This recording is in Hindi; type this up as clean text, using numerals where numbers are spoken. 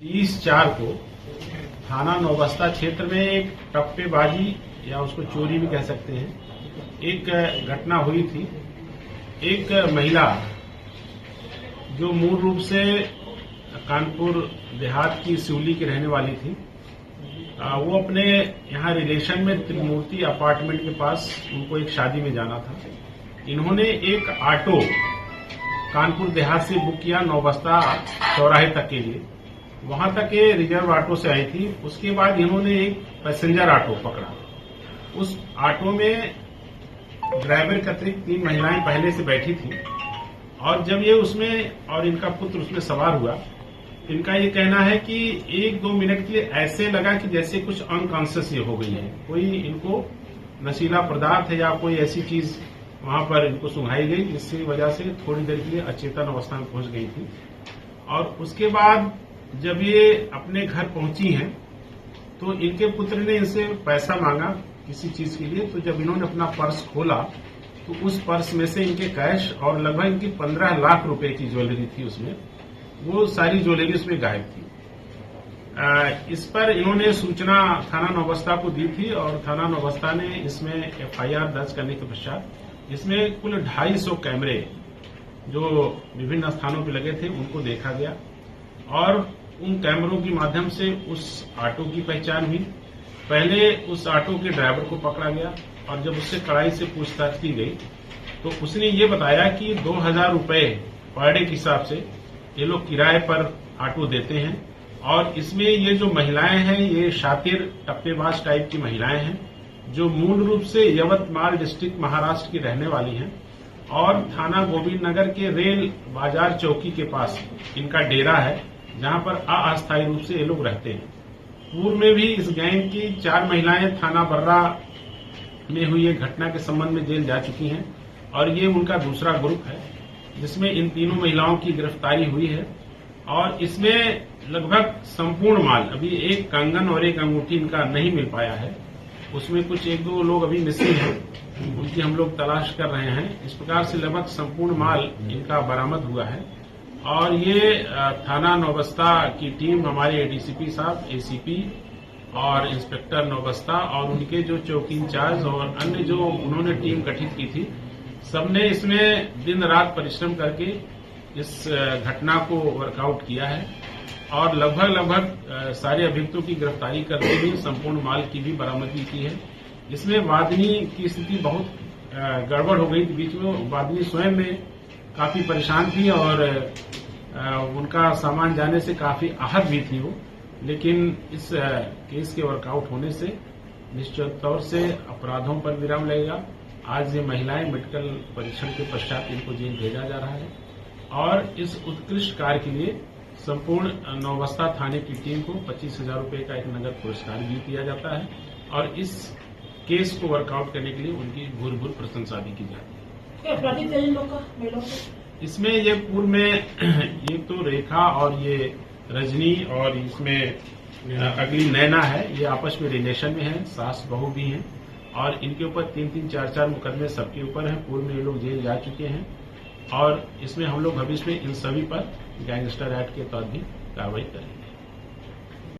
30/4 को थाना नौबस्ता क्षेत्र में एक टप्पेबाजी या उसको चोरी भी कह सकते हैं, एक घटना हुई थी। एक महिला जो मूल रूप से कानपुर देहात की सिवली की रहने वाली थी, वो अपने यहाँ रिलेशन में त्रिमूर्ति अपार्टमेंट के पास उनको एक शादी में जाना था। इन्होंने एक ऑटो कानपुर देहात से बुक किया नौबस्ता चौराहे तक के लिए। वहां तक ये रिजर्व ऑटो से आई थी। उसके बाद इन्होंने एक पैसेंजर ऑटो पकड़ा। उस ऑटो में ड्राइवर के अतिरिक्त 3 महिलाएं पहले से बैठी थी और जब ये उसमें और इनका पुत्र उसमें सवार हुआ, इनका ये कहना है कि 1-2 मिनट के लिए ऐसे लगा कि जैसे कुछ अनकॉन्शियस ये हो गई है, कोई इनको नशीला पदार्थ है या कोई ऐसी चीज वहां पर इनको सुंघाई गई, जिसकी वजह से थोड़ी देर के लिए अचेतन अवस्था में पहुंच गई थी। और उसके बाद जब ये अपने घर पहुंची हैं तो इनके पुत्र ने इनसे पैसा मांगा किसी चीज के लिए। तो जब इन्होंने अपना पर्स खोला तो उस पर्स में से इनके कैश और लगभग इनकी 15 लाख रुपए की ज्वेलरी थी उसमें, वो सारी ज्वेलरी उसमें गायब थी। इस पर इन्होंने सूचना थाना नौबस्ता को दी थी और थाना नौबस्ता ने इसमें FIR दर्ज करने के पश्चात इसमें कुल 250 कैमरे जो विभिन्न स्थानों पर लगे थे उनको देखा गया और उन कैमरों के माध्यम से उस ऑटो की पहचान हुई। पहले उस ऑटो के ड्राइवर को पकड़ा गया और जब उससे कड़ाई से पूछताछ की गई तो उसने ये बताया कि 2000 रुपए पर डे के हिसाब से ये लोग किराए पर ऑटो देते हैं और इसमें ये जो महिलाएं हैं ये शातिर टप्पेबाज टाइप की महिलाएं हैं जो मूल रूप से यवतमाल डिस्ट्रिक्ट महाराष्ट्र की रहने वाली हैं और थाना गोविंद नगर के रेल बाजार चौकी के पास इनका डेरा है, जहां पर अस्थायी रूप से ये लोग रहते हैं। पूर्व में भी इस गैंग की 4 महिलाएं थाना बर्रा में हुई एक घटना के संबंध में जेल जा चुकी हैं और ये उनका दूसरा ग्रुप है जिसमें इन तीनों महिलाओं की गिरफ्तारी हुई है। और इसमें लगभग संपूर्ण माल, अभी एक कंगन और एक अंगूठी इनका नहीं मिल पाया है, उसमें कुछ 1-2 लोग अभी मिसिंग हैं, उनकी हम लोग तलाश कर रहे हैं। इस प्रकार से लगभग संपूर्ण माल इनका बरामद हुआ है और ये थाना नौबस्ता की टीम, हमारे ADCP साहब, ACP और इंस्पेक्टर नौबस्ता और उनके जो चौकी इंचार्ज और अन्य जो उन्होंने टीम गठित की थी, सबने इसमें दिन रात परिश्रम करके इस घटना को वर्कआउट किया है और लगभग सारे अभियुक्तों की गिरफ्तारी करते हुए संपूर्ण माल की भी बरामदगी की है। इसमें वादिनी की स्थिति बहुत गड़बड़ हो गई थी बीच में। वादिनी स्वयं में काफी परेशान थी और उनका सामान जाने से काफी आहत भी थी वो, लेकिन इस केस के वर्कआउट होने से निश्चित तौर से अपराधों पर विराम लगेगा। आज ये महिलाएं मेडिकल परीक्षण के पश्चात इनको जेल भेजा जा रहा है और इस उत्कृष्ट कार्य के लिए संपूर्ण नौबस्ता थाने की टीम को 25,000 रुपए का एक नगद पुरस्कार भी दिया जाता है और इस केस को वर्कआउट करने के लिए उनकी भूर प्रशंसा भी की जाती है। अपराधी थे इन लोग का इसमें ये पूर्व में ये तो रेखा और ये रजनी और इसमें अगली नैना है, ये आपस में रिलेशन में है, सास बहू भी हैं और इनके ऊपर 3-3, 4-4 मुकदमे सबके ऊपर हैं। पूर्व में ये लोग जेल जा चुके हैं और इसमें हम लोग भविष्य में इन सभी पर गैंगस्टर एक्ट के तहत भी कार्रवाई करेंगे।